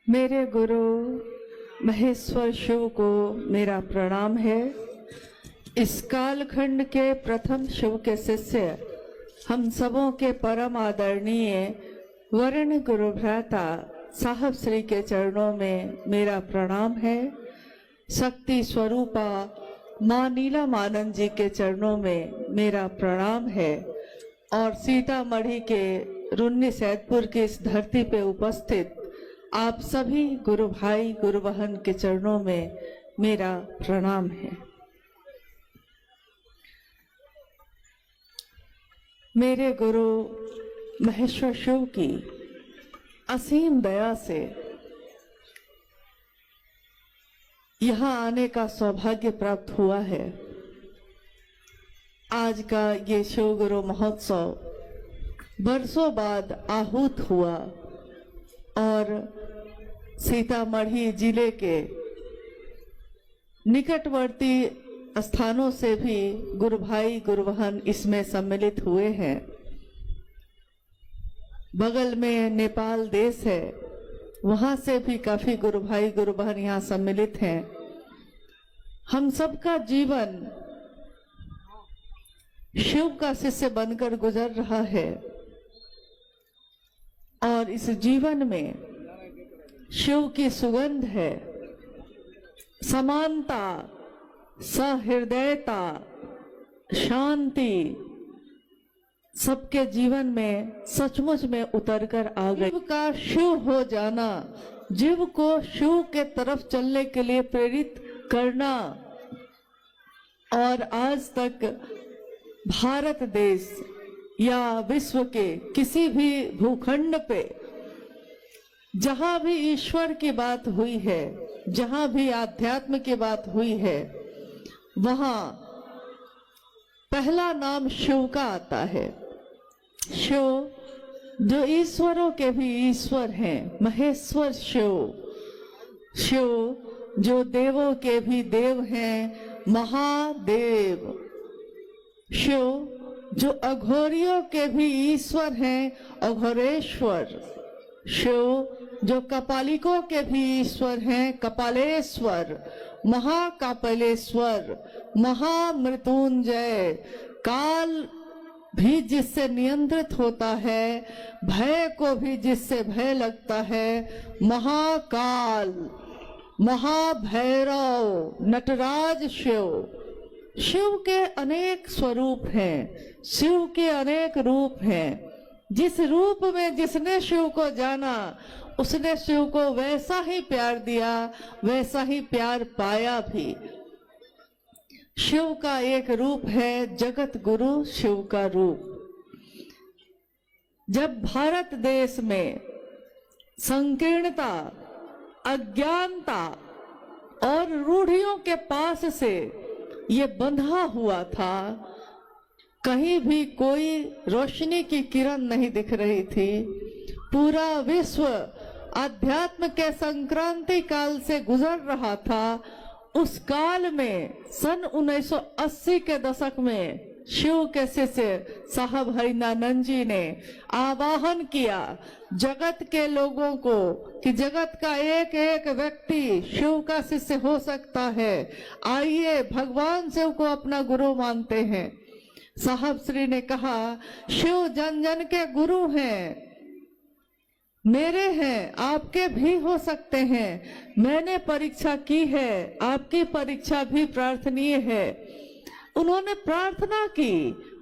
मेरे गुरु महेश्वर शिव को मेरा प्रणाम है। इस कालखंड के प्रथम शिव के शिष्य हम सबों के परम आदरणीय वर्ण गुरु भ्राता साहब श्री के चरणों में मेरा प्रणाम है। शक्ति स्वरूपा माँ नीलामानंद जी के चरणों में मेरा प्रणाम है और सीतामढ़ी के रुन्नी सैदपुर की इस धरती पे उपस्थित आप सभी गुरु भाई गुरु बहन के चरणों में मेरा प्रणाम है। मेरे गुरु महेश्वर शिव की असीम दया से यहाँ आने का सौभाग्य प्राप्त हुआ है। आज का ये शिव गुरु महोत्सव वर्षों बाद आहूत हुआ और सीतामढ़ी जिले के निकटवर्ती स्थानों से भी गुरु भाई गुरु बहन इसमें सम्मिलित हुए हैं। बगल में नेपाल देश है, वहां से भी काफी गुरु भाई गुरु बहन यहाँ सम्मिलित हैं। हम सबका जीवन शिव का शिष्य बनकर गुजर रहा है और इस जीवन में शिव की सुगंध है। समानता, सहृदयता, शांति सबके जीवन में सचमुच में उतर कर आ गई। जीव का शिव हो जाना, जीव को शिव के तरफ चलने के लिए प्रेरित करना और आज तक भारत देश या विश्व के किसी भी भूखंड पे जहां भी ईश्वर की बात हुई है, जहां भी आध्यात्म की बात हुई है, वहां पहला नाम शिव का आता है। शिव जो ईश्वरों के भी ईश्वर हैं, महेश्वर शिव। शिव जो देवों के भी देव हैं, महादेव। शिव जो अघोरियों के भी ईश्वर हैं, अघोरेश्वर। शिव जो कपालिकों के भी ईश्वर हैं, कपालेश्वर, महाकापलेश्वर, महामृत्युंजय। काल भी जिससे नियंत्रित होता है, भय को भी जिससे भय लगता है, महाकाल, महाभैरव, नटराज शिव। शिव के अनेक स्वरूप हैं, शिव के अनेक रूप हैं। जिस रूप में जिसने शिव को जाना, उसने शिव को वैसा ही प्यार दिया, वैसा ही प्यार पाया भी। शिव का एक रूप है जगत गुरु शिव का रूप। जब भारत देश में संकीर्णता, अज्ञानता और रूढ़ियों के पास से ये बंधा हुआ था, कहीं भी कोई रोशनी की किरण नहीं दिख रही थी। पूरा विश्व अध्यात्म के संक्रांति काल से गुजर रहा था। उस काल में सन 1980 के दशक में शिव के शिष्य साहब हरिनानंद जी ने आवाहन किया जगत के लोगों को कि जगत का एक एक व्यक्ति शिव का शिष्य हो सकता है। आइए भगवान शिव को अपना गुरु मानते हैं। साहब श्री ने कहा, शिव जन जन के गुरु हैं, मेरे हैं, आपके भी हो सकते हैं। मैंने परीक्षा की है, आपकी परीक्षा भी प्रार्थनीय है। उन्होंने प्रार्थना की।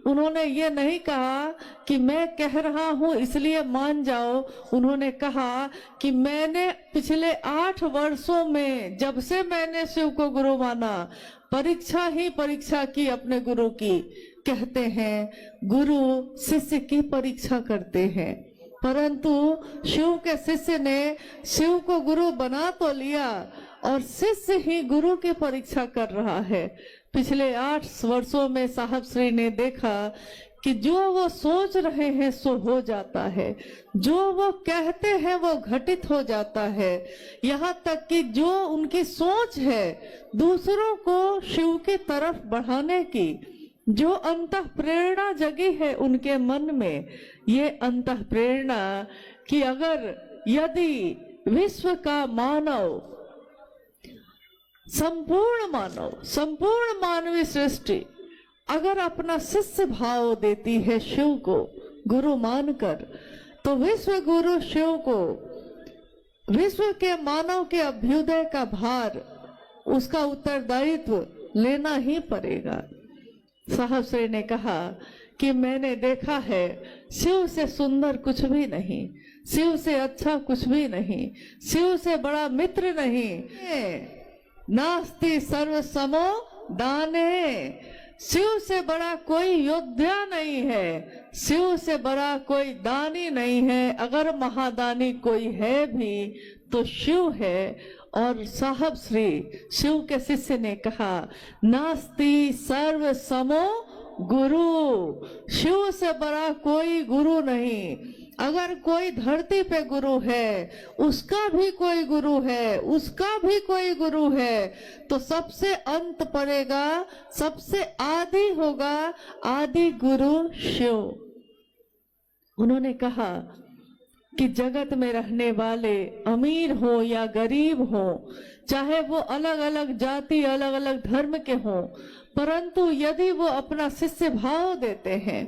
उन्होंने ये नहीं कहा कि मैं कह रहा हूं इसलिए मान जाओ। उन्होंने कहा कि मैंने पिछले 8 वर्षों में, जब से मैंने शिव को गुरु माना, परीक्षा ही परीक्षा की अपने गुरु की। कहते हैं गुरु शिष्य की परीक्षा करते हैं, परंतु शिव के शिष्य ने शिव को गुरु बना तो लिया और शिष्य ही गुरु की परीक्षा कर रहा है। पिछले 8 वर्षों में साहब श्री ने देखा कि जो वो सोच रहे हैं सो हो जाता है, जो वो कहते हैं वो घटित हो जाता है। यहाँ तक कि जो उनकी सोच है दूसरों को शिव की तरफ बढ़ाने की, जो अंतः प्रेरणा जगी है उनके मन में, ये अंतः प्रेरणा कि अगर यदि विश्व का मानव, संपूर्ण मानवीय सृष्टि अगर अपना शिष्य भाव देती है शिव को गुरु मानकर, तो विश्व गुरु शिव को विश्व के मानव के अभ्युदय का भार, उसका उत्तरदायित्व लेना ही पड़ेगा। साहब श्री ने कहा कि मैंने देखा है शिव से सुंदर कुछ भी नहीं, शिव से अच्छा कुछ भी नहीं, शिव से बड़ा मित्र नहीं। नास्ति सर्वसमो दाने, शिव से बड़ा कोई योद्धा नहीं है, शिव से बड़ा कोई दानी नहीं है। अगर महादानी कोई है भी तो शिव है। और साहब श्री शिव के शिष्य ने कहा नास्ति सर्व समो गुरु, शिव से बड़ा कोई गुरु नहीं। अगर कोई धरती पे गुरु है, उसका भी कोई गुरु है, उसका भी कोई गुरु है, तो सबसे अंत पड़ेगा, सबसे आदि होगा, आदि गुरु शिव। उन्होंने कहा कि जगत में रहने वाले अमीर हो या गरीब हो, चाहे वो अलग अलग जाति अलग अलग धर्म के हों, परंतु यदि वो अपना शिष्य भाव देते हैं,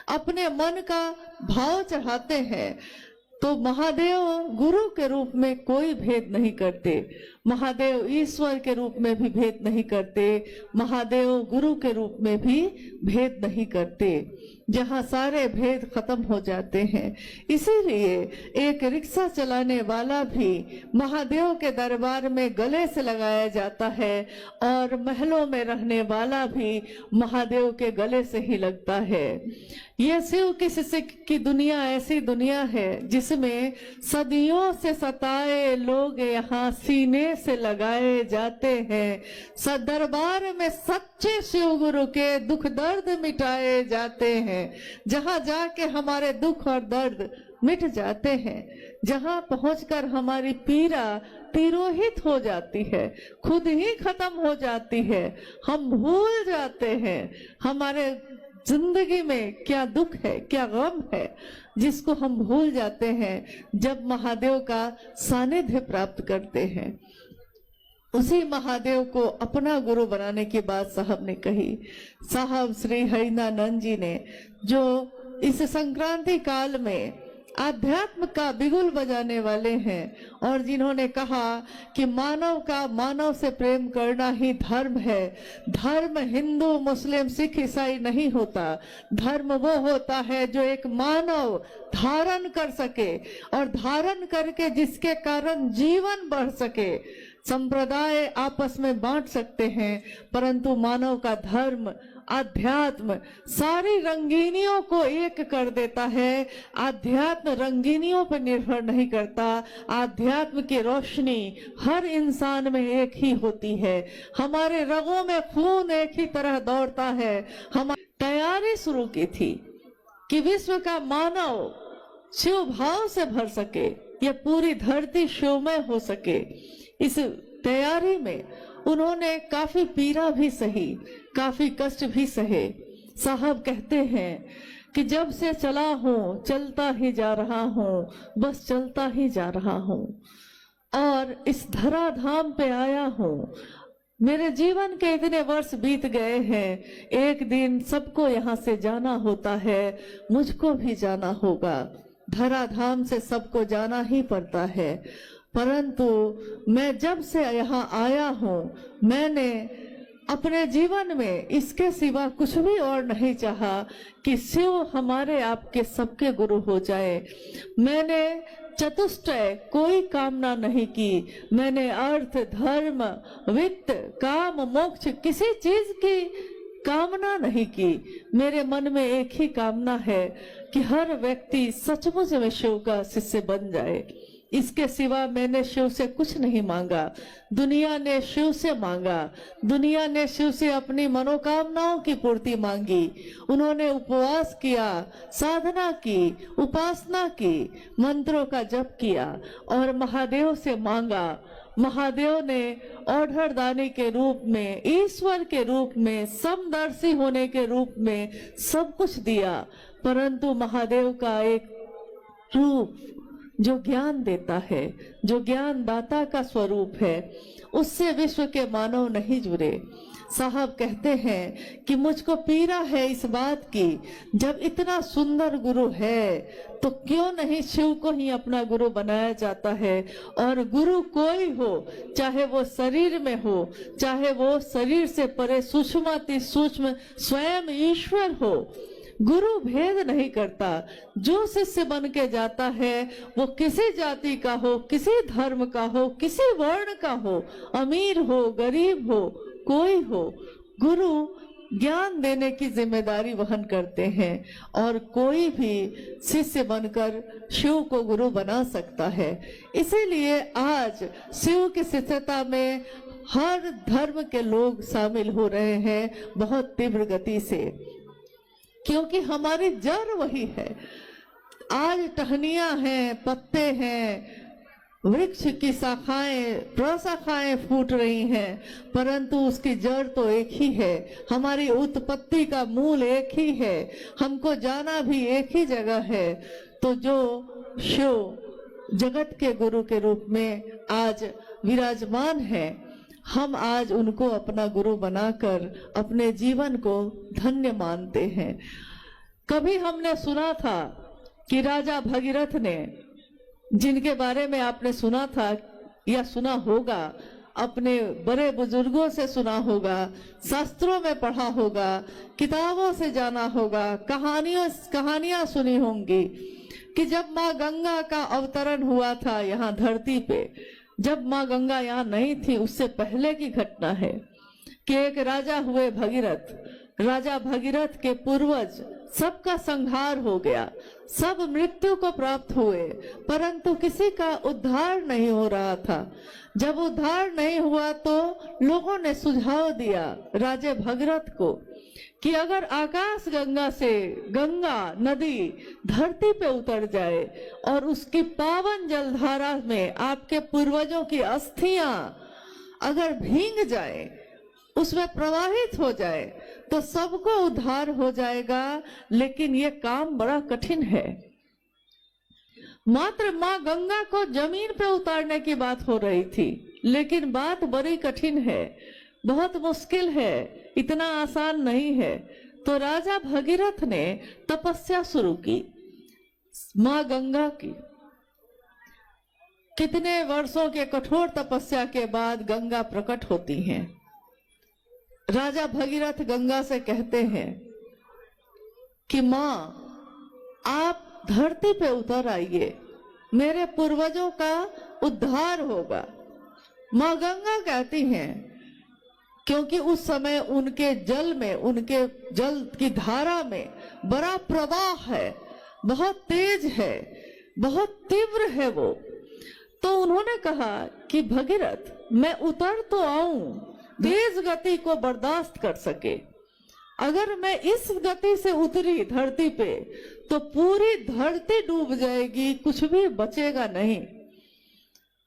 अपने मन का भाव चढ़ाते हैं, तो महादेव गुरु के रूप में कोई भेद नहीं करते, महादेव ईश्वर के रूप में भी भेद नहीं करते, महादेव गुरु के रूप में भी भेद नहीं करते, जहाँ सारे भेद खत्म हो जाते हैं। इसीलिए एक रिक्शा चलाने वाला भी महादेव के दरबार में गले से लगाया जाता है, और महलों में रहने वाला भी महादेव के गले से ही लगता है। यह शिव की शिष्य की दुनिया ऐसी दुनिया है जिसमें सदियों से सताए लोग यहाँ सीने से लगाए जाते हैं। दरबार में सच्चे शिव गुरु के दुख दर्द मिटाए जाते हैं, जहाँ जाके हमारे दुख और दर्द मिट जाते हैं, जहाँ पहुंचकर हमारी पीड़ा तिरोहित हो जाती है, खुद ही खत्म हो जाती है। हम भूल जाते हैं हमारे जिंदगी में क्या दुख है, क्या गम है, जिसको हम भूल जाते हैं जब महादेव का सानिध्य प्राप्त करते हैं। उसी महादेव को अपना गुरु बनाने की बात साहब ने कही। साहब श्री हरिनानंद जी ने, जो इस संक्रांति काल में आध्यात्म का बिगुल बजाने वाले हैं, और जिन्होंने कहा कि मानव का मानव से प्रेम करना ही धर्म है। धर्म हिंदू मुस्लिम सिख ईसाई नहीं होता, धर्म वो होता है जो एक मानव धारण कर सके, और धारण करके जिसके कारण जीवन बढ़ सके। संप्रदाय आपस में बांट सकते हैं, परंतु मानव का धर्म आध्यात्म सारी रंगीनियों को एक कर देता है। आध्यात्म रंगीनियों पर निर्भर नहीं करता, आध्यात्म की रोशनी हर इंसान में एक ही होती है। हमारे रगों में खून एक ही तरह दौड़ता है। हमारी तैयारी शुरू की थी कि विश्व का मानव शिव भाव से भर सके, यह पूरी धरती शिवमय हो सके। इस तैयारी में उन्होंने काफी पीड़ा भी सही, काफी कष्ट भी सहे। साहब कहते हैं कि जब से चला हूँ चलता ही जा रहा हूँ, बस चलता ही जा रहा हूँ, और इस धराधाम पे आया हूँ। मेरे जीवन के इतने वर्ष बीत गए हैं, एक दिन सबको यहाँ से जाना होता है, मुझको भी जाना होगा। धराधाम से सबको जाना ही पड़ता है, परंतु मैं जब से यहाँ आया हूँ, मैंने अपने जीवन में इसके सिवा कुछ भी और नहीं चाहा कि शिव हमारे आपके सबके गुरु हो जाए। मैंने चतुष्टय कोई कामना नहीं की, मैंने अर्थ धर्म वित्त काम मोक्ष किसी चीज की कामना नहीं की। मेरे मन में एक ही कामना है कि हर व्यक्ति सचमुच में शिव का शिष्य बन जाए। इसके सिवा मैंने शिव से कुछ नहीं मांगा। दुनिया ने शिव से मांगा, दुनिया ने शिव से अपनी मनोकामनाओं की पूर्ति मांगी। उन्होंने उपवास किया, साधना की, उपासना की, मंत्रों का जप किया और महादेव से मांगा। महादेव ने औढ़रदानी के रूप में, ईश्वर के रूप में, समदर्शी होने के रूप में सब कुछ दिया, परंतु महादेव का एक रूप जो ज्ञान देता है, जो ज्ञानदाता का स्वरूप है, उससे विश्व के मानव नहीं जुड़े। साहब कहते हैं कि मुझको पीड़ा है इस बात की, जब इतना सुंदर गुरु है तो क्यों नहीं शिव को ही अपना गुरु बनाया जाता है। और गुरु कोई हो, चाहे वो शरीर में हो, चाहे वो शरीर से परे सूक्ष्माति सूक्ष्म स्वयं ईश्वर हो, गुरु भेद नहीं करता। जो शिष्य बन के जाता है वो किसी जाति का हो, किसी धर्म का हो, किसी वर्ण का हो, अमीर हो, गरीब हो, कोई हो, गुरु ज्ञान देने की जिम्मेदारी वहन करते हैं और कोई भी शिष्य बनकर शिव को गुरु बना सकता है। इसीलिए आज शिव की शिष्यता में हर धर्म के लोग शामिल हो रहे हैं बहुत तीव्र गति से, क्योंकि हमारी जड़ वही है। आज टहनियां हैं, पत्ते हैं, वृक्ष की शाखाएं, प्रशाखाएं फूट रही हैं, परंतु उसकी जड़ तो एक ही है। हमारी उत्पत्ति का मूल एक ही है, हमको जाना भी एक ही जगह है। तो जो शिव जगत के गुरु के रूप में आज विराजमान है, हम आज उनको अपना गुरु बनाकर अपने जीवन को धन्य मानते हैं। कभी हमने सुना था कि राजा भगीरथ ने, जिनके बारे में आपने सुना था या सुना होगा, अपने बड़े बुजुर्गों से सुना होगा, शास्त्रों में पढ़ा होगा, किताबों से जाना होगा, कहानियां सुनी होंगी कि जब माँ गंगा का अवतरण हुआ था यहाँ धरती पे, जब माँ गंगा यहाँ नहीं थी, उससे पहले की घटना है कि एक राजा हुए भगीरथ। राजा भगीरथ के पूर्वज सबका संहार हो गया, सब मृत्यु को प्राप्त हुए, परंतु किसी का उद्धार नहीं हो रहा था। जब उद्धार नहीं हुआ तो लोगों ने सुझाव दिया राजा भगीरथ को कि अगर आकाश गंगा से गंगा नदी धरती पे उतर जाए और उसकी पावन जलधारा में आपके पूर्वजों की अस्थियां अगर भींग जाए, उसमें प्रवाहित हो जाए, तो सबको उद्धार हो जाएगा। लेकिन ये काम बड़ा कठिन है। मात्र माँ गंगा को जमीन पे उतारने की बात हो रही थी, लेकिन बात बड़ी कठिन है, बहुत मुश्किल है, इतना आसान नहीं है। तो राजा भगीरथ ने तपस्या शुरू की माँ गंगा की। कितने वर्षों के कठोर तपस्या के बाद गंगा प्रकट होती हैं। राजा भगीरथ गंगा से कहते हैं कि माँ, आप धरती पे उतर आइए, मेरे पूर्वजों का उद्धार होगा। माँ गंगा कहती हैं, क्योंकि उस समय उनके जल में, उनके जल की धारा में बड़ा प्रवाह है, बहुत तेज है, बहुत तीव्र है वो। तो उन्होंने कहा कि भगीरथ, मैं उतर तो आऊं, तेज गति को बर्दाश्त कर सके। अगर मैं इस गति से उतरी धरती पे तो पूरी धरती डूब जाएगी, कुछ भी बचेगा नहीं।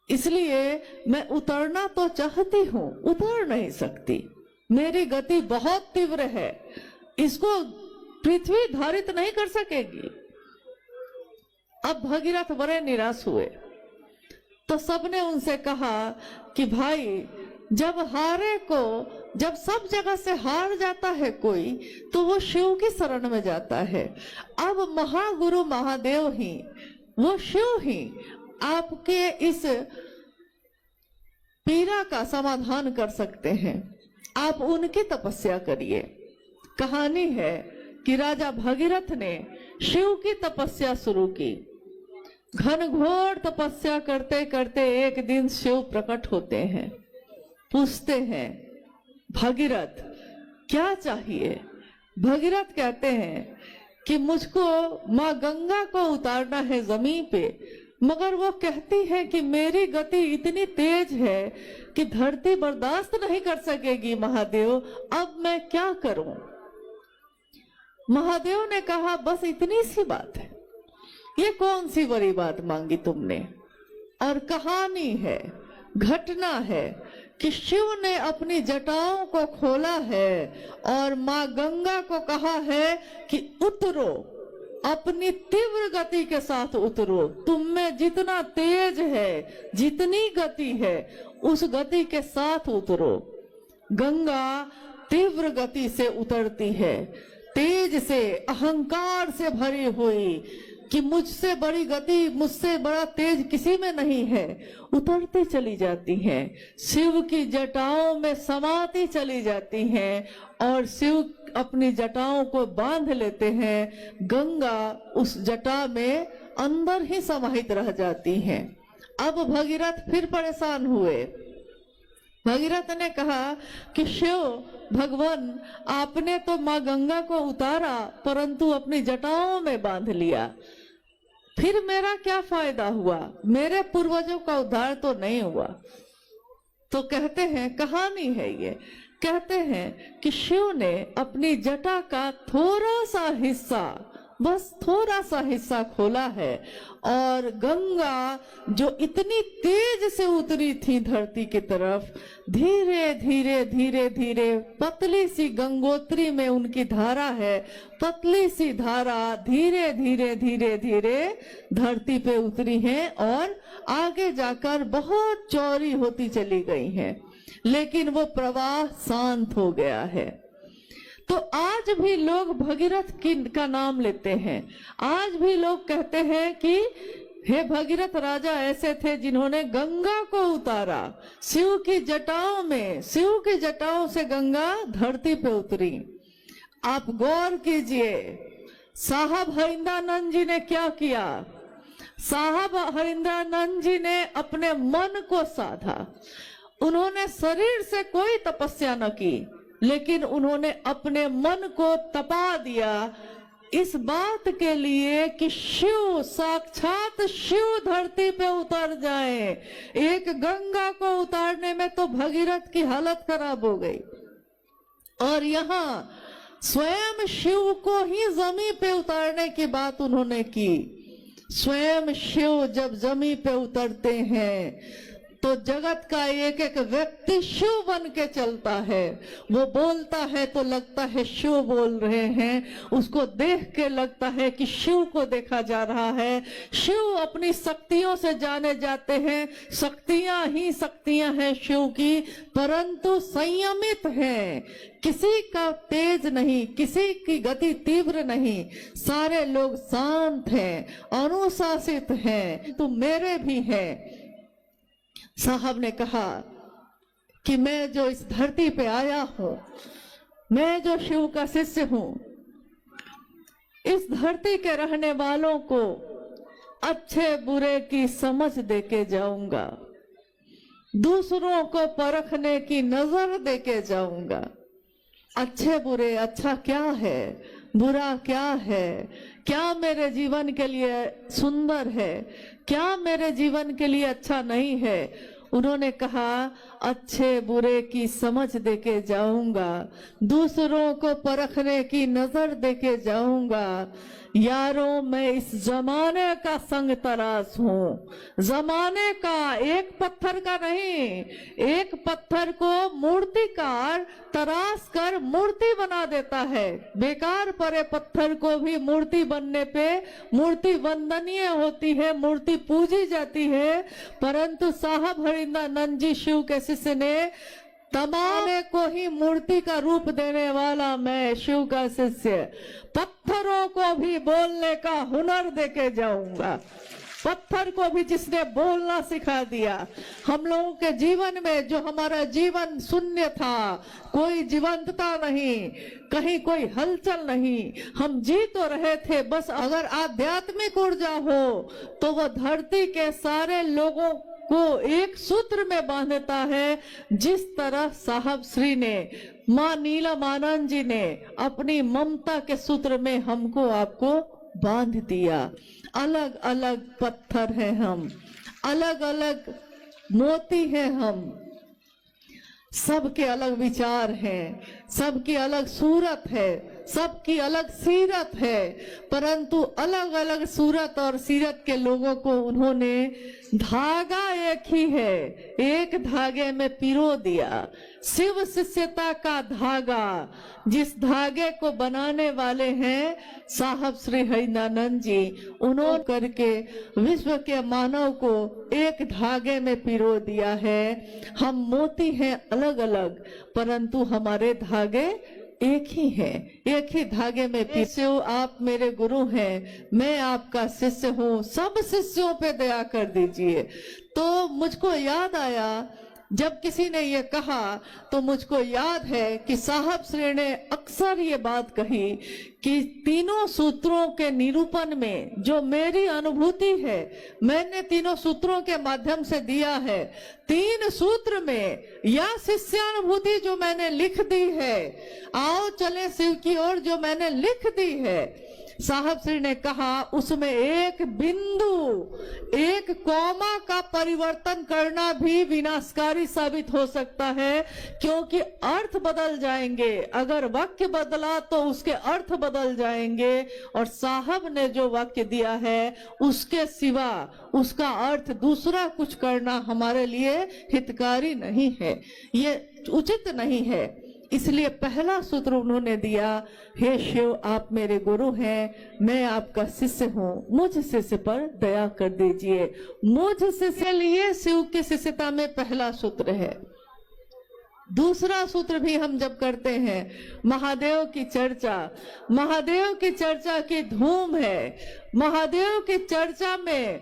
इसलिए मैं उतरना तो चाहती हूँ, उतर नहीं सकती, मेरी गति बहुत तीव्र है, इसको पृथ्वी धारित नहीं कर सकेगी। अब भगीरथ बड़े निराश हुए। तो सबने उनसे कहा कि भाई, जब हारे को, जब सब जगह से हार जाता है कोई, तो वो शिव की शरण में जाता है। अब महागुरु महादेव ही, वो शिव ही आपके इस पीड़ा का समाधान कर सकते हैं। आप उनकी तपस्या करिए। कहानी है कि राजा भगीरथ ने शिव की तपस्या शुरू की। घनघोर तपस्या करते करते एक दिन शिव प्रकट होते हैं। पूछते हैं, भगीरथ क्या चाहिए? भगीरथ कहते हैं कि मुझको माँ गंगा को उतारना है जमीन पे, मगर वो कहती है कि मेरी गति इतनी तेज है कि धरती बर्दाश्त नहीं कर सकेगी महादेव, अब मैं क्या करूं? महादेव ने कहा, बस इतनी सी बात है, ये कौन सी बड़ी बात मांगी तुमने? और कहानी है, घटना है कि शिव ने अपनी जटाओं को खोला है और माँ गंगा को कहा है कि उतरो, अपनी तीव्र गति के साथ उतरो। तुम में जितना तेज है, जितनी गति है, उस गति के साथ उतरो। गंगा तीव्र गति से उतरती है, तेज से, अहंकार से भरी हुई कि मुझसे बड़ी गति, मुझसे बड़ा तेज किसी में नहीं है, उतरती चली जाती हैं, शिव की जटाओं में समाती चली जाती हैं और शिव अपनी जटाओं को बांध लेते हैं। गंगा उस जटा में अंदर ही समाहित रह जाती हैं। अब भगीरथ फिर परेशान हुए। भगीरथ ने कहा कि शिव भगवान, आपने तो माँ गंगा को उतारा परंतु अपनी जटाओं में बांध लिया, फिर मेरा क्या फायदा हुआ? मेरे पूर्वजों का उद्धार तो नहीं हुआ। तो कहते हैं, कहानी है ये, कहते हैं कि शिव ने अपनी जटा का थोड़ा सा हिस्सा, बस थोड़ा सा हिस्सा खोला है और गंगा जो इतनी तेज से उतरी थी धरती की तरफ, धीरे धीरे धीरे धीरे पतली सी गंगोत्री में उनकी धारा है, पतली सी धारा धीरे धीरे धीरे धीरे धरती पे उतरी है और आगे जाकर बहुत चौड़ी होती चली गई है, लेकिन वो प्रवाह शांत हो गया है। तो आज भी लोग भगीरथ का नाम लेते हैं। आज भी लोग कहते हैं कि हे भगीरथ राजा ऐसे थे जिन्होंने गंगा को उतारा शिव की जटाओं में, शिव की जटाओं से गंगा धरती पे उतरी। आप गौर कीजिए, साहब हरिंद्रानंद जी ने क्या किया? साहब हरिंद्रानंद जी ने अपने मन को साधा। उन्होंने शरीर से कोई तपस्या न की, लेकिन उन्होंने अपने मन को तपा दिया इस बात के लिए कि शिव, साक्षात शिव धरती पे उतर जाए। एक गंगा को उतारने में तो भगीरथ की हालत खराब हो गई और यहाँ स्वयं शिव को ही जमीन पे उतारने की बात उन्होंने की। स्वयं शिव जब जमीन पे उतरते हैं तो जगत का एक एक व्यक्ति शिव बन के चलता है। वो बोलता है तो लगता है शिव बोल रहे हैं, उसको देख के लगता है कि शिव को देखा जा रहा है। शिव अपनी शक्तियों से जाने जाते हैं, शक्तियां ही शक्तियां हैं शिव की, परंतु संयमित हैं, किसी का तेज नहीं, किसी की गति तीव्र नहीं, सारे लोग शांत हैं, अनुशासित हैं। तो मेरे भी हैं। साहब ने कहा कि मैं जो इस धरती पे आया हूं, मैं जो शिव का शिष्य हूं, इस धरती के रहने वालों को अच्छे बुरे की समझ देके जाऊंगा, दूसरों को परखने की नजर देके जाऊंगा। अच्छे बुरे, अच्छा क्या है, बुरा क्या है, क्या मेरे जीवन के लिए सुंदर है, क्या मेरे जीवन के लिए अच्छा नहीं है। उन्होंने कहा अच्छे बुरे की समझ देके जाऊंगा, दूसरों को परखने की नजर देके जाऊंगा। यारों, मैं इस जमाने का संग तराश हूँ, जमाने का, एक पत्थर का नहीं। एक पत्थर को मूर्तिकार तराश कर मूर्ति बना देता है, बेकार पड़े पत्थर को भी मूर्ति बनने पे मूर्ति वंदनीय होती है, मूर्ति पूजी जाती है। परंतु साहब हरिंद्रानंद जी शिव के शिष्य ने तमाम को ही मूर्ति का रूप देने वाला मैं शिव का शिष्य, पत्थरों को भी बोलने का हुनर देके जाऊंगा। पत्थर को भी जिसने बोलना सिखा दिया। हम लोगों के जीवन में जो हमारा जीवन शून्य था, कोई जीवंतता नहीं, कहीं कोई हलचल नहीं, हम जी तो रहे थे, बस अगर आध्यात्मिक ऊर्जा हो तो वो धरती के सारे लोगों को एक सूत्र में बांधता है। जिस तरह साहब श्री ने, माँ नीलमानंद जी ने अपनी ममता के सूत्र में हमको आपको बांध दिया। अलग अलग पत्थर हैं हम, अलग अलग मोती हैं हम, सबके अलग विचार हैं, सबकी अलग सूरत है, सबकी अलग सीरत है, परंतु अलग अलग सूरत और सीरत के लोगों को उन्होंने धागा एक ही है, एक धागे में पिरो दिया। शिव शिष्यता का धागा, जिस धागे को बनाने वाले हैं साहब श्री हरिनानंद जी, उन्होंने करके विश्व के मानव को एक धागे में पिरो दिया है। हम मोती हैं अलग अलग, परंतु हमारे धागे एक ही है, एक ही धागे में पिसे हो। आप मेरे गुरु हैं, मैं आपका शिष्य हूँ, सब शिष्यों पे दया कर दीजिए। तो मुझको याद आया, जब किसी ने ये कहा तो मुझको याद है कि साहब श्री ने अक्सर ये बात कही कि तीनों सूत्रों के निरूपण में जो मेरी अनुभूति है, मैंने तीनों सूत्रों के माध्यम से दिया है। तीन सूत्र में या शिष्यानुभूति जो मैंने लिख दी है, आओ चले शिव की ओर जो मैंने लिख दी है, साहब श्री ने कहा उसमें एक बिंदु, एक कॉमा का परिवर्तन करना भी विनाशकारी साबित हो सकता है, क्योंकि अर्थ बदल जाएंगे। अगर वाक्य बदला तो उसके अर्थ बदल जाएंगे, और साहब ने जो वाक्य दिया है उसके सिवा उसका अर्थ दूसरा कुछ करना हमारे लिए हितकारी नहीं है, ये उचित नहीं है। इसलिए पहला सूत्र उन्होंने दिया, हे शिव आप मेरे गुरु हैं, मैं आपका शिष्य हूँ, मुझ शिष्य पर दया कर दीजिए। मुझ शिष्य लिए शिव की शिष्यता में पहला सूत्र है। दूसरा सूत्र भी हम जब करते हैं, महादेव की चर्चा, महादेव की चर्चा की धूम है। महादेव की चर्चा में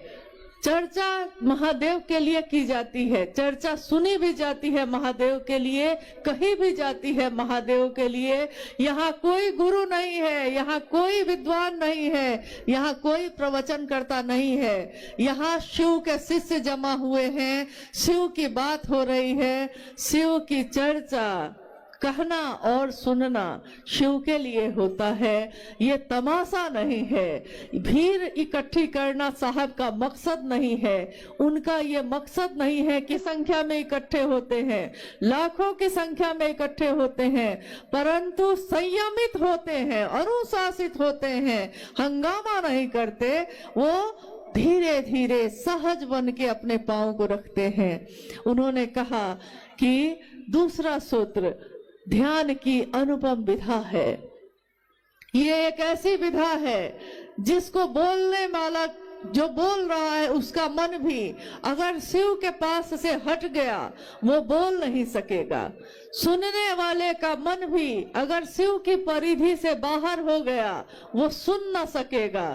चर्चा महादेव के लिए की जाती है, चर्चा सुनी भी जाती है महादेव के लिए, कही भी जाती है महादेव के लिए। यहाँ कोई गुरु नहीं है, यहाँ कोई विद्वान नहीं है, यहाँ कोई प्रवचन करता नहीं है, यहाँ शिव के शिष्य जमा हुए हैं, शिव की बात हो रही है। शिव की चर्चा कहना और सुनना शिव के लिए होता है, ये तमाशा नहीं है। भीड़ इकट्ठी करना साहब का मकसद नहीं है, उनका ये मकसद नहीं है कि संख्या में इकट्ठे होते हैं, लाखों की संख्या में इकट्ठे होते हैं, परंतु संयमित होते हैं, अनुशासित होते हैं, हंगामा नहीं करते, वो धीरे धीरे सहज बन के अपने पांव को रखते हैं। उन्होंने कहा कि दूसरा सूत्र ध्यान की अनुपम विधा है। ये एक ऐसी विधा है जिसको बोलने वाला जो बोल रहा है उसका मन भी अगर शिव के पास से हट गया वो बोल नहीं सकेगा। सुनने वाले का मन भी अगर शिव की परिधि से बाहर हो गया वो सुन न सकेगा।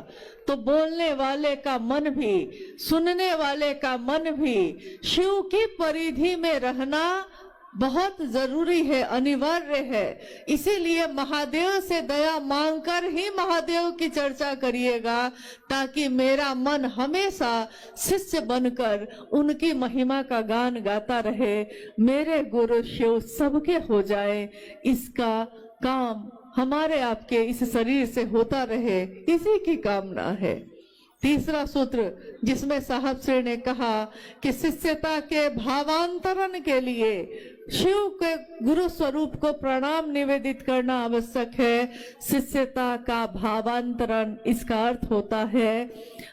तो बोलने वाले का मन भी, सुनने वाले का मन भी शिव की परिधि में रहना बहुत जरूरी है, अनिवार्य है। इसीलिए महादेव से दया मांगकर ही महादेव की चर्चा करिएगा, ताकि मेरा मन हमेशा शिष्य बनकर उनकी महिमा का गान गाता रहे, मेरे गुरु शिव सबके हो जाए, इसका काम हमारे आपके इस शरीर से होता रहे, इसी की कामना है। तीसरा सूत्र जिसमें साहब श्री ने कहा कि शिष्यता के भावांतरण के लिए शिव के गुरु स्वरूप को प्रणाम निवेदित करना आवश्यक है। शिष्यता का भावांतरण, इसका अर्थ होता है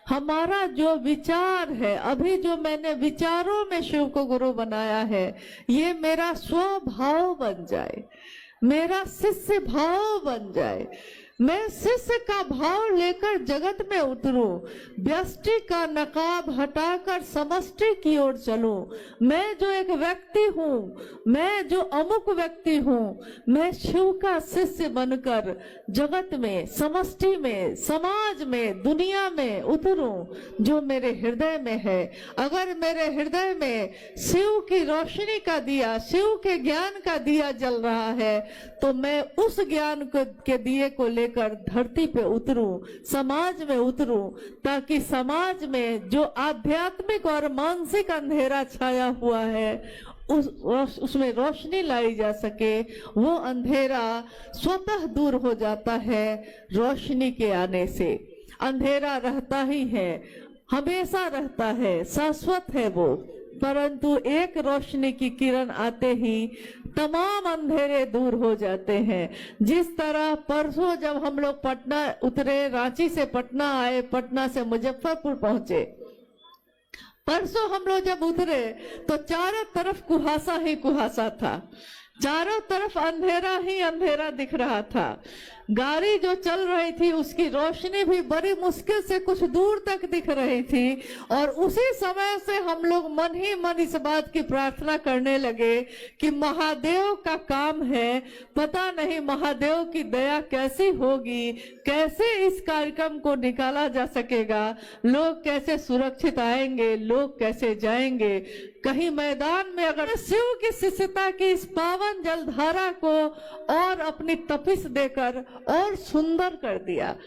हमारा जो विचार है, अभी जो मैंने विचारों में शिव को गुरु बनाया है, ये मेरा स्वभाव बन जाए, मेरा शिष्य भाव बन जाए। मैं शिष्य का भाव लेकर जगत में उतरूं, व्यष्टि का नकाब हटाकर समष्टि की ओर चलूं। मैं जो एक व्यक्ति हूँ, मैं जो अमुक व्यक्ति हूँ, मैं शिव का शिष्य बनकर जगत में, समष्टि में, समाज में, दुनिया में उतरूं जो मेरे हृदय में है। अगर मेरे हृदय में शिव की रोशनी का दिया, शिव के ज्ञान का दिया जल रहा है, तो मैं उस ज्ञान के दिए को लेकर धरती पे उतरूं, समाज में उतरूं, ताकि समाज में जो आध्यात्मिक और मानसिक अंधेरा छाया हुआ है उसमें रोशनी लाई जा सके। वो अंधेरा स्वतः दूर हो जाता है रोशनी के आने से। अंधेरा रहता ही है, हमेशा रहता है, शाश्वत है वो, परंतु एक रोशनी की किरण आते ही तमाम अंधेरे दूर हो जाते हैं। जिस तरह परसों जब हम लोग पटना उतरे, रांची से पटना आए, पटना से मुजफ्फरपुर पहुंचे, परसों हम लोग जब उतरे तो चारों तरफ कुहासा ही कुहासा था, चारों तरफ अंधेरा ही अंधेरा दिख रहा था। गाड़ी जो चल रही थी उसकी रोशनी भी बड़ी मुश्किल से कुछ दूर तक दिख रही थी। और उसी समय से हम लोग मन ही मन इस बात की प्रार्थना करने लगे कि महादेव का काम है, पता नहीं महादेव की दया कैसी होगी, कैसे इस कार्यक्रम को निकाला जा सकेगा, लोग कैसे सुरक्षित आएंगे, लोग कैसे जाएंगे। कहीं मैदान में अगर शिव की शिष्यता की इस पावन जलधारा को और अपनी तपिश देकर और सुंदर कर दिया।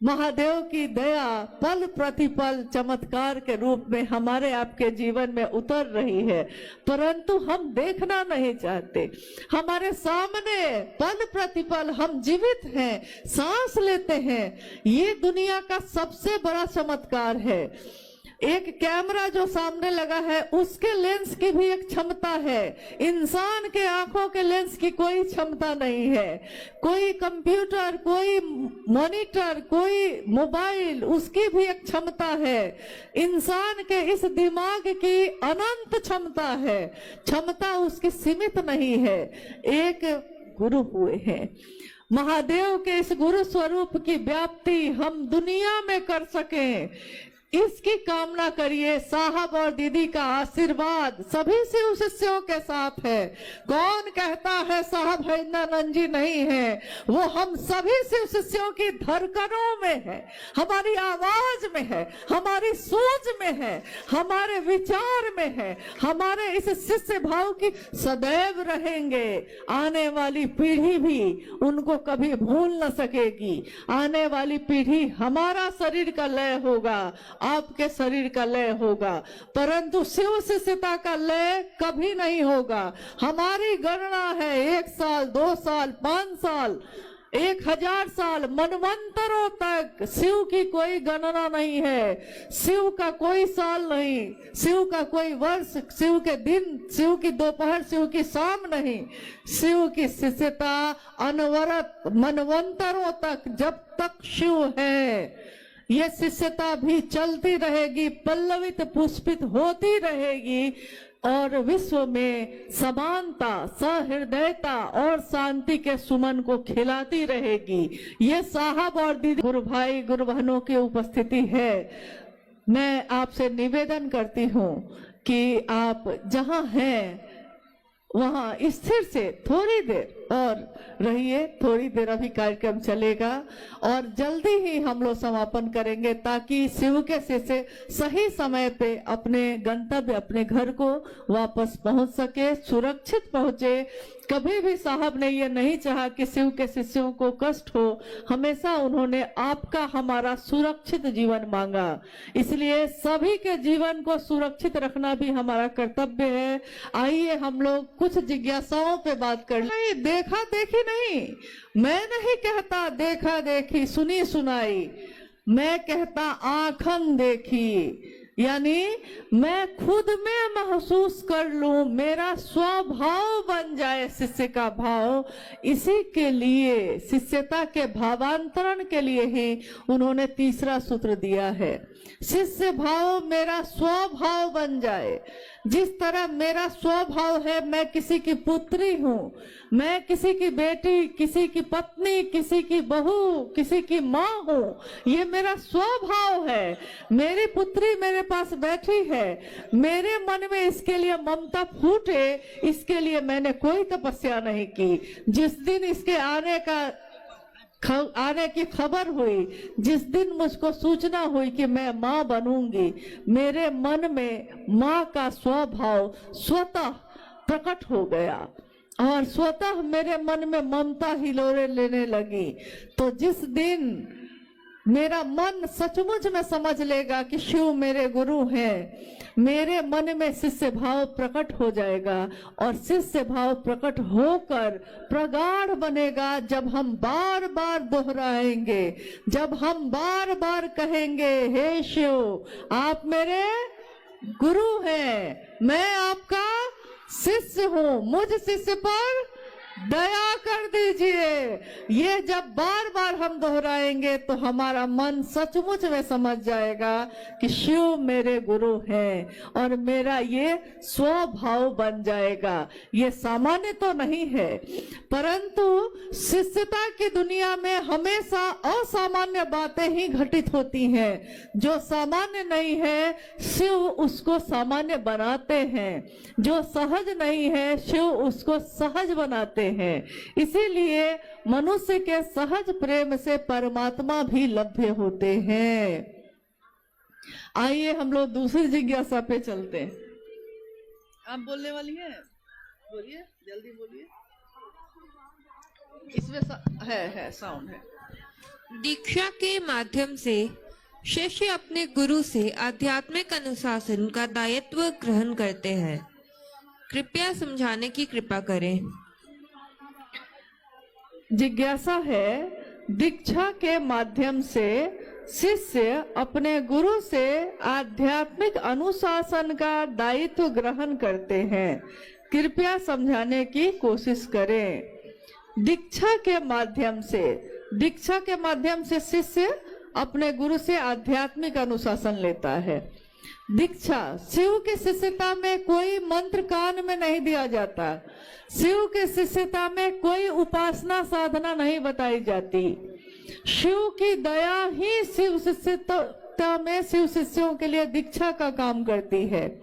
महादेव की दया पल प्रतिपल चमत्कार के रूप में हमारे आपके जीवन में उतर रही है, परंतु हम देखना नहीं चाहते। हमारे सामने पल प्रतिपल हम जीवित हैं, सांस लेते हैं। ये दुनिया का सबसे बड़ा चमत्कार है। एक कैमरा जो सामने लगा है उसके लेंस की भी एक क्षमता है, इंसान के आंखों के लेंस की कोई क्षमता नहीं है। कोई कंप्यूटर, कोई मॉनिटर, कोई मोबाइल, उसकी भी एक क्षमता है। इंसान के इस दिमाग की अनंत क्षमता है, क्षमता उसकी सीमित नहीं है। एक गुरु हुए हैं, महादेव के इस गुरु स्वरूप की व्याप्ति हम दुनिया में कर सकें, इसकी कामना करिए। साहब और दीदी का आशीर्वाद सभी शिव शिष्यों के साथ है। कौन कहता है साहब हरिंद्रानंद जी नहीं है, वो हम सभी शिव शिष्यों की धड़कनों में है, हमारी आवाज में है, हमारी सोच में है, हमारे विचार में है, हमारे इस शिष्य भाव की सदैव रहेंगे। आने वाली पीढ़ी भी उनको कभी भूल न सकेगी। आने वाली पीढ़ी, हमारा शरीर का लय होगा, आपके शरीर का लय होगा, परंतु शिव शिष्यता का लय कभी नहीं होगा। हमारी गणना है 1 साल, 2 साल, 5 साल, 1000 साल, मनवंतरों तक शिव की कोई गणना नहीं है। शिव का कोई साल नहीं, शिव का कोई वर्ष, शिव के दिन, शिव की दोपहर, शिव की शाम नहीं। शिव की शिष्यता अनवरत मनवंतरों तक, जब तक शिव है ये शिष्यता भी चलती रहेगी, पल्लवित पुष्पित होती रहेगी और विश्व में समानता, सहृदयता और शांति के सुमन को खिलाती रहेगी। ये साहब और दीदी, गुरु भाई, गुरु बहनों की उपस्थिति है। मैं आपसे निवेदन करती हूँ कि आप जहाँ हैं वहाँ स्थिर से थोड़ी देर और रहिए। थोड़ी देर अभी कार्यक्रम चलेगा और जल्दी ही हम लोग समापन करेंगे, ताकि शिव के शिष्य सही समय पे अपने गंतव्य, अपने घर को वापस पहुंच सके, सुरक्षित पहुंचे। कभी भी साहब ने ये नहीं चाहा कि शिव के शिष्यों को कष्ट हो, हमेशा उन्होंने आपका, हमारा सुरक्षित जीवन मांगा। इसलिए सभी के जीवन को सुरक्षित रखना भी हमारा कर्तव्य है। आइए हम लोग कुछ जिज्ञासाओं पे बात कर ले। देखा देखी नहीं, मैं नहीं कहता देखा देखी सुनी सुनाई, मैं कहता आंखन देखी, यानी मैं खुद में महसूस कर लूं, मेरा स्वभाव बन जाए शिष्य का भाव। इसी के लिए, शिष्यता के भावांतरण के लिए ही उन्होंने तीसरा सूत्र दिया है। शिष्य भाव मेरा स्वभाव बन जाए। जिस तरह मेरा स्वभाव है, मैं किसी की पुत्री हूँ, मैं किसी की बेटी, किसी की पत्नी, किसी की बहू, किसी की माँ हूँ, ये मेरा स्वभाव है। मेरी पुत्री मेरे पास बैठी है, मेरे मन में इसके लिए ममता फूटे, इसके लिए मैंने कोई तपस्या नहीं की। जिस दिन इसके आने की खबर हुई, जिस दिन मुझको सूचना हुई कि मैं माँ बनूंगी, मेरे मन में माँ का स्वभाव स्वतः प्रकट हो गया और स्वतः मेरे मन में ममता हिलोरे लेने लगी। तो जिस दिन मेरा मन सचमुच में समझ लेगा कि शिव मेरे गुरु हैं, मेरे मन में शिष्य भाव प्रकट हो जाएगा और शिष्य भाव प्रकट होकर प्रगाढ़ बनेगा। जब हम बार बार दोहराएंगे, जब हम बार बार कहेंगे, हे शिव आप मेरे गुरु हैं, मैं आपका शिष्य हूँ, मुझ शिष्य पर दया कर दीजिए। ये जब बार बार हम दोहराएंगे तो हमारा मन सचमुच में समझ जाएगा कि शिव मेरे गुरु हैं और मेरा ये स्वभाव बन जाएगा। ये सामान्य तो नहीं है, परंतु शिष्यता की दुनिया में हमेशा असामान्य बातें ही घटित होती हैं। जो सामान्य नहीं है शिव उसको सामान्य बनाते हैं, जो सहज नहीं है शिव उसको सहज बनाते हैं। इसीलिए मनुष्य के सहज प्रेम से परमात्मा भी लभ्य होते हैं। आइए हम लोग दूसरी जिज्ञासा पे चलते हैं। आप बोलने वाली हैं? बोलिए, जल्दी बोलिए। इसमें है साउंड है। दीक्षा के माध्यम से शिष्य अपने गुरु से आध्यात्मिक अनुशासन का दायित्व ग्रहण करते हैं। कृपया समझाने की कृपा करें। जिज्ञासा है, दीक्षा के माध्यम से शिष्य अपने गुरु से आध्यात्मिक अनुशासन का दायित्व ग्रहण करते हैं। कृपया समझाने की कोशिश करें। दीक्षा के माध्यम से शिष्य अपने गुरु से आध्यात्मिक अनुशासन लेता है। दीक्षा, शिव की शिष्यता में कोई मंत्र कान में नहीं दिया जाता। शिव के शिष्यता में कोई उपासना साधना नहीं बताई जाती। शिव की दया ही शिव शिष्यता में शिव शिष्यों के लिए दीक्षा का काम करती है।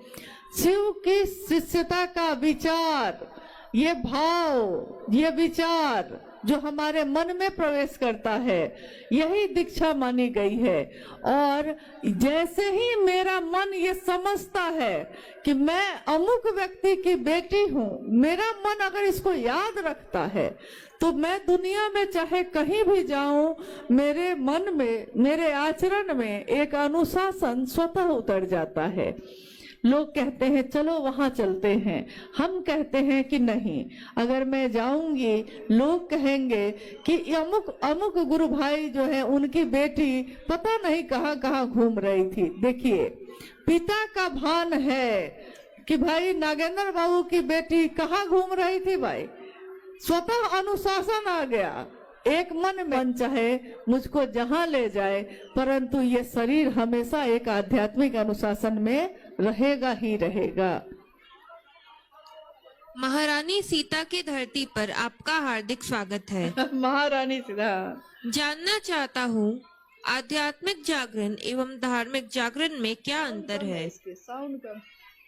शिव की शिष्यता का विचार, ये भाव, ये विचार जो हमारे मन में प्रवेश करता है, यही दीक्षा मानी गई है। और जैसे ही मेरा मन ये समझता है कि मैं अमुक व्यक्ति की बेटी हूँ, मेरा मन अगर इसको याद रखता है तो मैं दुनिया में चाहे कहीं भी जाऊं, मेरे मन में, मेरे आचरण में एक अनुशासन स्वतः उतर जाता है। लोग कहते हैं चलो वहां चलते हैं, हम कहते हैं कि नहीं, अगर मैं जाऊंगी लोग कहेंगे कि अमुक अमुक गुरु भाई जो है उनकी बेटी पता नहीं कहाँ कहाँ घूम रही थी। देखिए, पिता का भान है कि भाई नागेंद्र बाबू की बेटी कहाँ घूम रही थी, भाई स्वतः अनुशासन आ गया। एक मन चाहे मुझको जहां ले जाए, परंतु ये शरीर हमेशा एक आध्यात्मिक अनुशासन में रहेगा ही रहेगा। महारानी सीता की धरती पर आपका हार्दिक स्वागत है। महारानी सीता, जानना चाहता हूँ आध्यात्मिक जागरण एवं धार्मिक जागरण में क्या अंतर है? इसके साउंड का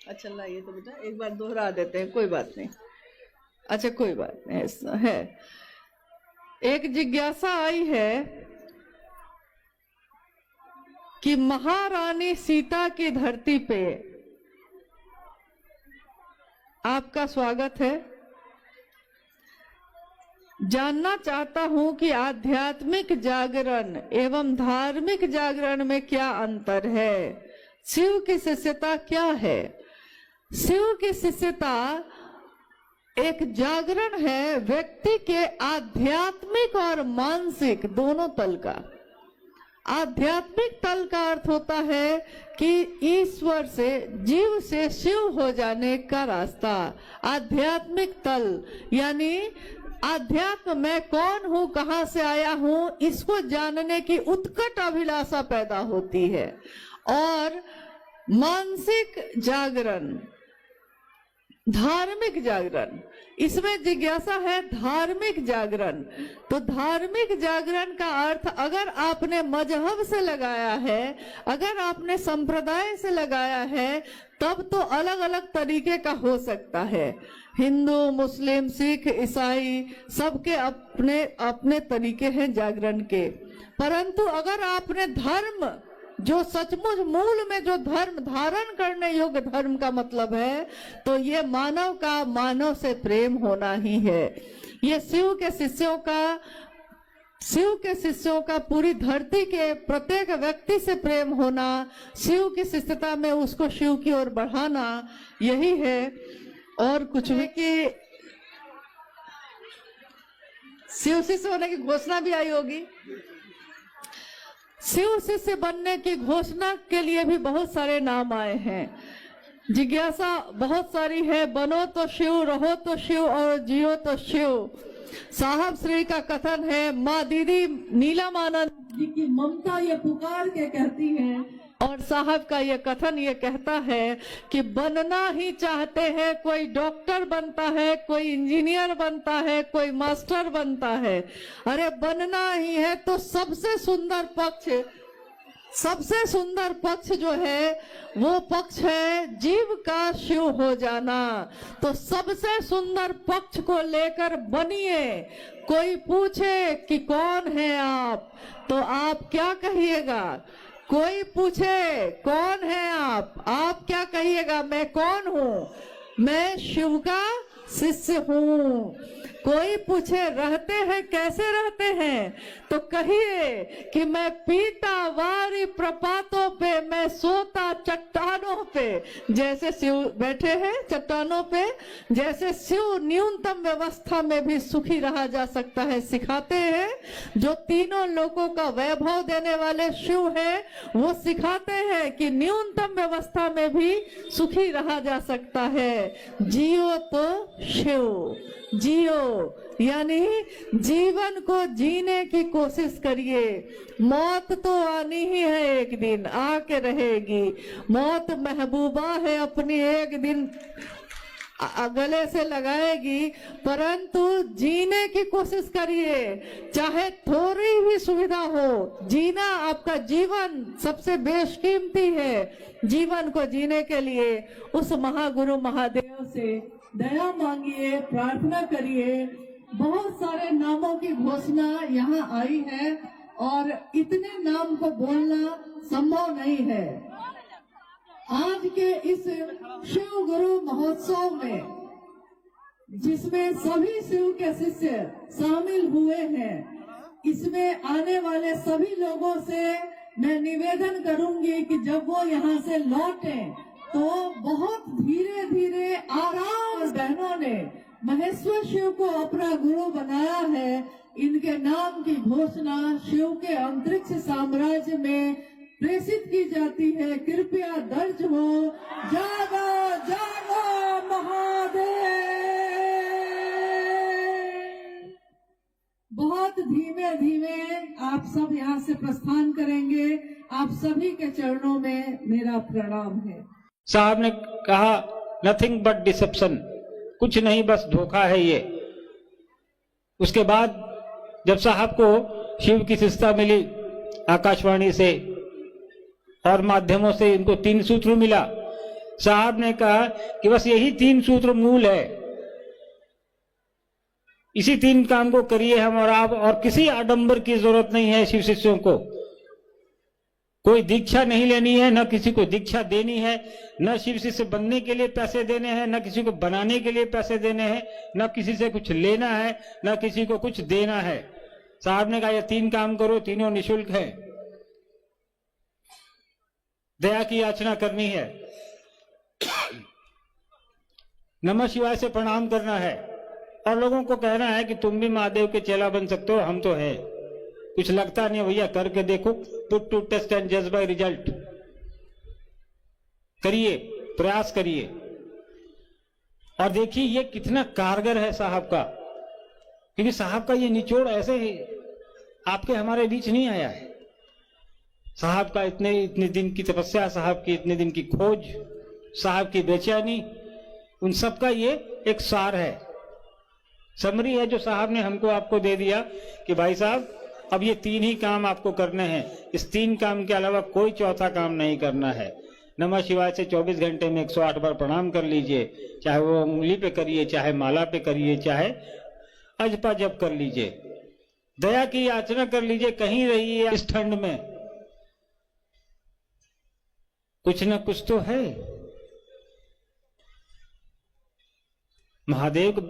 अच्छा ये तो बेटा एक बार दोहरा देते हैं, कोई बात नहीं। अच्छा कोई बात नहीं, ऐसा है। एक जिज्ञासा आई है कि महारानी सीता की धरती पे आपका स्वागत है। जानना चाहता हूं कि आध्यात्मिक जागरण एवं धार्मिक जागरण में क्या अंतर है। शिव की शिष्यता क्या है? शिव की शिष्यता एक जागरण है व्यक्ति के आध्यात्मिक और मानसिक दोनों तल का। आध्यात्मिक तल का अर्थ होता है कि ईश्वर से, जीव से शिव हो जाने का रास्ता। आध्यात्मिक तल यानी आध्यात्म में कौन हूँ, कहाँ से आया हूँ, इसको जानने की उत्कट अभिलाषा पैदा होती है। और मानसिक जागरण, धार्मिक जागरण, इसमें जिज्ञासा है धार्मिक जागरण। तो धार्मिक जागरण का अर्थ अगर आपने मजहब से लगाया है, अगर आपने संप्रदाय से लगाया है, तब तो अलग अलग तरीके का हो सकता है। हिंदू, मुस्लिम, सिख, ईसाई सबके अपने अपने तरीके हैं जागरण के। परंतु अगर आपने धर्म, जो सचमुच मूल में जो धर्म धारण करने योग्य धर्म का मतलब है, तो ये मानव का मानव से प्रेम होना ही है। ये शिव के शिष्यों का पूरी धरती के प्रत्येक व्यक्ति से प्रेम होना, शिव की शिष्यता में उसको शिव की ओर बढ़ाना, यही है। और कुछ भी कि शिव शिष्य होने की घोषणा भी आई होगी। शिव शिष्य बनने की घोषणा के लिए भी बहुत सारे नाम आए हैं। जिज्ञासा बहुत सारी है। बनो तो शिव, रहो तो शिव और जियो तो शिव। साहब श्री का कथन है, माँ दीदी नीलम आनंद जी की ममता ये पुकार के कहती है, और साहब का ये कथन ये कहता है कि बनना ही चाहते हैं, कोई डॉक्टर बनता है, कोई इंजीनियर बनता है, कोई मास्टर बनता है। अरे बनना ही है तो सबसे सुंदर पक्ष जो है वो पक्ष है जीव का शिव हो जाना। तो सबसे सुंदर पक्ष को लेकर बनिए। कोई पूछे कि कौन है आप, तो आप क्या कहिएगा? कोई पूछे कौन है आप क्या कहिएगा? मैं कौन हूँ? मैं शिव का शिष्य हूँ। कोई पूछे रहते हैं कैसे रहते हैं, तो कहिए कि मैं पीता वारी प्रपातों पे, मैं सोता चट्टानों पे। जैसे शिव बैठे हैं चट्टानों पे, जैसे शिव न्यूनतम व्यवस्था में भी सुखी रहा जा सकता है सिखाते हैं। जो तीनों लोगों का वैभव देने वाले शिव हैं, वो सिखाते हैं कि न्यूनतम व्यवस्था में भी सुखी रहा जा सकता है। जियो तो शिव, जियो यानी जीवन को जीने की कोशिश करिए। मौत तो आनी ही है, एक दिन आके रहेगी। मौत महबूबा है, अपनी एक दिन गले से लगाएगी, परंतु जीने की कोशिश करिए। चाहे थोड़ी ही सुविधा हो, जीना आपका जीवन सबसे बेशकीमती है। जीवन को जीने के लिए उस महागुरु महादेव से दया मांगिए, प्रार्थना करिए। बहुत सारे नामों की घोषणा यहाँ आई है और इतने नाम को बोलना संभव नहीं है। आज के इस शिव गुरु महोत्सव में, जिसमें सभी शिव के शिष्य शामिल हुए हैं, इसमें आने वाले सभी लोगों से मैं निवेदन करूंगी कि जब वो यहाँ से लौटें तो बहुत धीरे धीरे आराम। बहनों ने महेश्वर शिव को अपना गुरु बनाया है। इनके नाम की घोषणा शिव के अंतरिक्ष साम्राज्य में प्रेषित की जाती है। कृपया दर्ज हो, जागो जागो महादेव। बहुत धीमे धीमे आप सब यहाँ से प्रस्थान करेंगे। आप सभी के चरणों में मेरा प्रणाम है। साहब ने कहा नथिंग बट डिसेप्शन, कुछ नहीं बस धोखा है ये। उसके बाद जब साहब को शिव की शिष्यता मिली आकाशवाणी से और माध्यमों से, इनको 3 सूत्र मिला। साहब ने कहा कि बस यही 3 सूत्र मूल है, इसी 3 काम को करिए हम और आप, और किसी आडंबर की जरूरत नहीं है शिव शिष्यों को। कोई दीक्षा नहीं लेनी है, न किसी को दीक्षा देनी है, न शिव शिष्य बनने के लिए पैसे देने हैं, न किसी को बनाने के लिए पैसे देने हैं, न किसी से कुछ लेना है, न किसी को कुछ देना है। साहब ने कहा ये 3 काम करो, तीनों निःशुल्क है। दया की याचना करनी है, नमः शिवाय से प्रणाम करना है, और लोगों को कहना है कि तुम भी महादेव के चेला बन सकते हो, हम तो है। कुछ लगता नहीं भैया, करके देखो। पुट टू टेस्ट एंड जज बाय रिजल्ट। करिए, प्रयास करिए और देखिए ये कितना कारगर है साहब का। क्योंकि साहब का ये निचोड़ ऐसे ही आपके हमारे बीच नहीं आया है। साहब का इतने दिन की तपस्या, साहब की इतने दिन की खोज, साहब की बेचैनी, उन सब का ये एक सार है, समरी है जो साहब ने हमको आपको दे दिया कि भाई साहब अब ये 3 ही काम आपको करने हैं। इस 3 काम के अलावा कोई चौथा काम नहीं करना है। नमः शिवाय से 24 घंटे में 108 बार प्रणाम कर लीजिए, चाहे वो उंगली पे करिए, चाहे माला पे करिए, चाहे अजपा जप कर लीजिए। दया की याचना कर लीजिए। कहीं रहिए इस ठंड में, कुछ न कुछ तो है। महादेव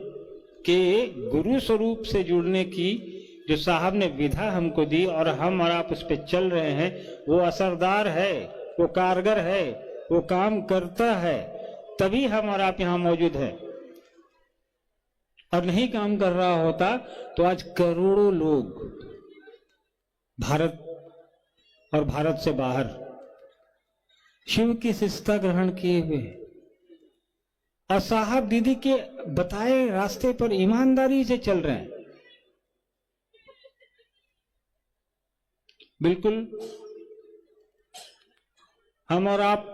के गुरु स्वरूप से जुड़ने की जो साहब ने विधा हमको दी और हम और आप उस पर चल रहे हैं, वो असरदार है, वो कारगर है, वो काम करता है, तभी हम और आप यहां मौजूद हैं। और नहीं काम कर रहा होता तो आज करोड़ों लोग भारत और भारत से बाहर शिव की शिष्यता ग्रहण किए हुए और साहब दीदी के बताए रास्ते पर ईमानदारी से चल रहे हैं। बिल्कुल हम और आप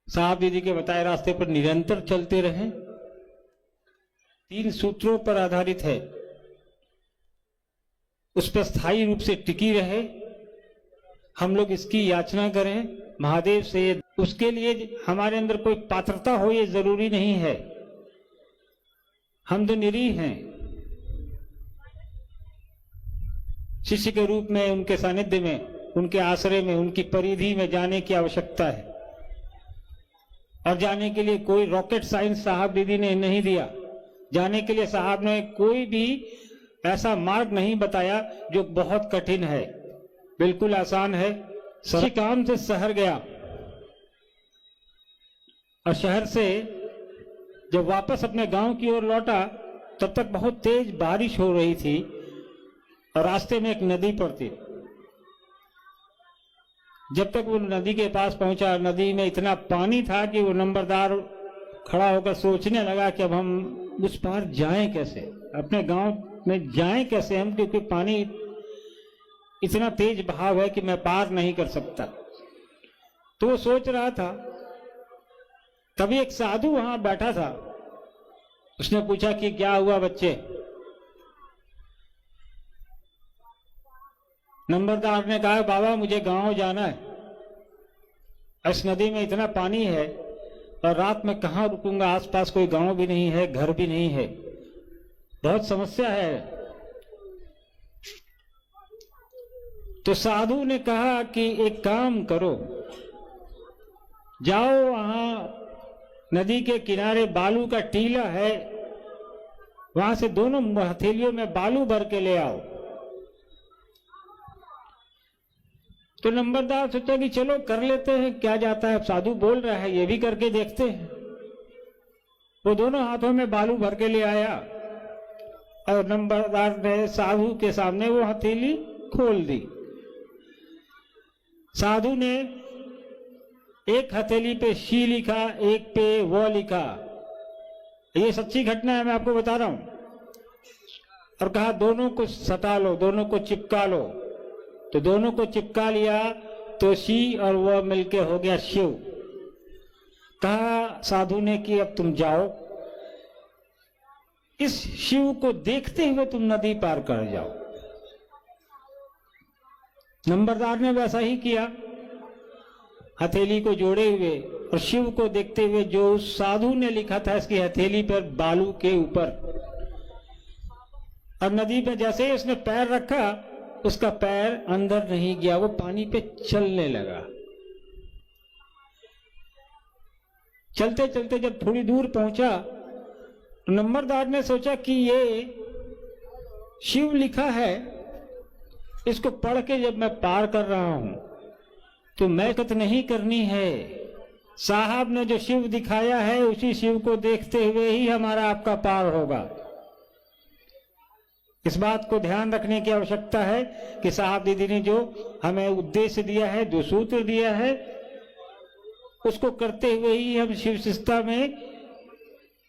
साहब दीदी के बताए रास्ते पर निरंतर चलते रहें। 3 सूत्रों पर आधारित है, उस पर स्थायी रूप से टिकी रहे। हम लोग इसकी याचना करें महादेव से। उसके लिए हमारे अंदर कोई पात्रता हो ये जरूरी नहीं है। हम तो निरीह हैं, शिष्य के रूप में उनके सानिध्य में, उनके आश्रय में, उनकी परिधि में जाने की आवश्यकता है। और जाने के लिए कोई रॉकेट साइंस साहब दीदी ने नहीं दिया। जाने के लिए साहब ने कोई भी ऐसा मार्ग नहीं बताया जो बहुत कठिन है, बिल्कुल आसान है। सभी काम से शहर गया और शहर से जब वापस अपने गांव की ओर लौटा तब तक बहुत तेज बारिश हो रही थी और रास्ते में एक नदी पड़ती। जब तक वो नदी के पास पहुंचा, नदी में इतना पानी था कि वो नंबरदार खड़ा होकर सोचने लगा कि अब हम उस पार जाएं कैसे, अपने गांव में जाएं कैसे हम, क्योंकि पानी इतना तेज बहाव है कि मैं पार नहीं कर सकता। तो वो सोच रहा था, तभी एक साधु वहां बैठा था। उसने पूछा कि क्या हुआ बच्चे? नंबरदार ने कहा बाबा मुझे गांव जाना है, इस नदी में इतना पानी है और रात में कहां रुकूंगा, आसपास कोई गांव भी नहीं है, घर भी नहीं है, बहुत समस्या है। तो साधु ने कहा कि एक काम करो, जाओ वहां नदी के किनारे बालू का टीला है, वहां से दोनों हथेलियों में बालू भर के ले आओ। तो नंबरदार सोचा कि चलो कर लेते हैं, क्या जाता है, साधु बोल रहा है ये भी करके देखते हैं। वो दोनों हाथों में बालू भर के ले आया और नंबरदार ने साधु के सामने वो हथेली खोल दी। साधु ने एक हथेली पे शी लिखा, एक पे वो लिखा। ये सच्ची घटना है, मैं आपको बता रहा हूं। और कहा दोनों को सटा लो, दोनों को चिपका लो। तो दोनों को चिपका लिया तो शी और वो मिलके हो गया शिव। कहा साधु ने कि अब तुम जाओ, इस शिव को देखते हुए तुम नदी पार कर जाओ। नंबरदार ने वैसा ही किया, हथेली को जोड़े हुए और शिव को देखते हुए, जो उस साधु ने लिखा था इसकी हथेली पर बालू के ऊपर। और नदी पे जैसे ही उसने पैर रखा, उसका पैर अंदर नहीं गया, वो पानी पे चलने लगा। चलते चलते जब थोड़ी दूर पहुंचा, नंबरदार ने सोचा कि ये शिव लिखा है, इसको पढ़ के जब मैं पार कर रहा हूं तो मेहनत नहीं करनी है। साहब ने जो शिव दिखाया है उसी शिव को देखते हुए ही हमारा आपका पार होगा। इस बात को ध्यान रखने की आवश्यकता है कि साहब दीदी ने जो हमें उद्देश्य दिया है, जो सूत्र दिया है, उसको करते हुए ही हम शिव शिष्टता में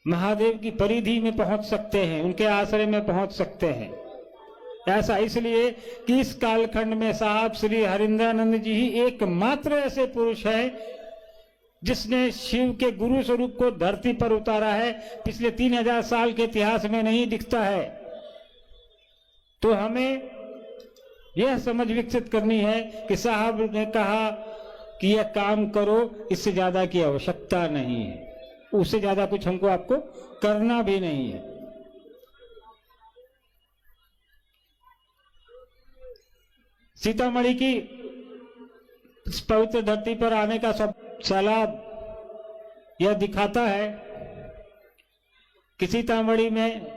महादेव की परिधि में पहुंच सकते हैं, उनके आश्रय में पहुंच सकते हैं। ऐसा इसलिए कि इस कालखंड में साहब श्री हरिंद्रानंद जी ही एकमात्र ऐसे पुरुष हैं जिसने शिव के गुरु स्वरूप को धरती पर उतारा है। पिछले 3000 साल के इतिहास में नहीं दिखता है। तो हमें यह समझ विकसित करनी है कि साहब ने कहा कि यह काम करो, इससे ज्यादा की आवश्यकता नहीं है, उससे ज्यादा कुछ हमको आपको करना भी नहीं है। सीतामढ़ी की इस पवित्र धरती पर आने का सब सैलाब यह दिखाता है कि सीतामढ़ी में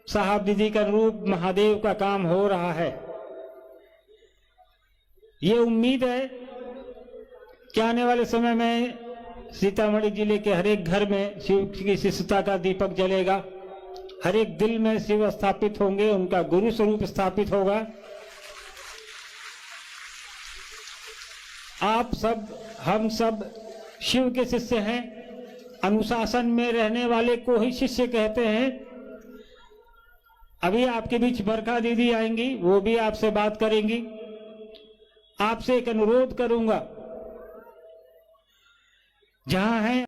साहब दीदी का रूप महादेव का काम हो रहा है। ये उम्मीद है कि आने वाले समय में सीतामढ़ी जिले के हर एक घर में शिव की शिष्यता का दीपक जलेगा, हर एक दिल में शिव स्थापित होंगे, उनका गुरु स्वरूप स्थापित होगा। आप सब, हम सब शिव के शिष्य हैं, अनुशासन में रहने वाले को ही शिष्य कहते हैं। अभी आपके बीच बरखा दीदी आएंगी, वो भी आपसे बात करेंगी। आपसे एक अनुरोध करूंगा, जहां है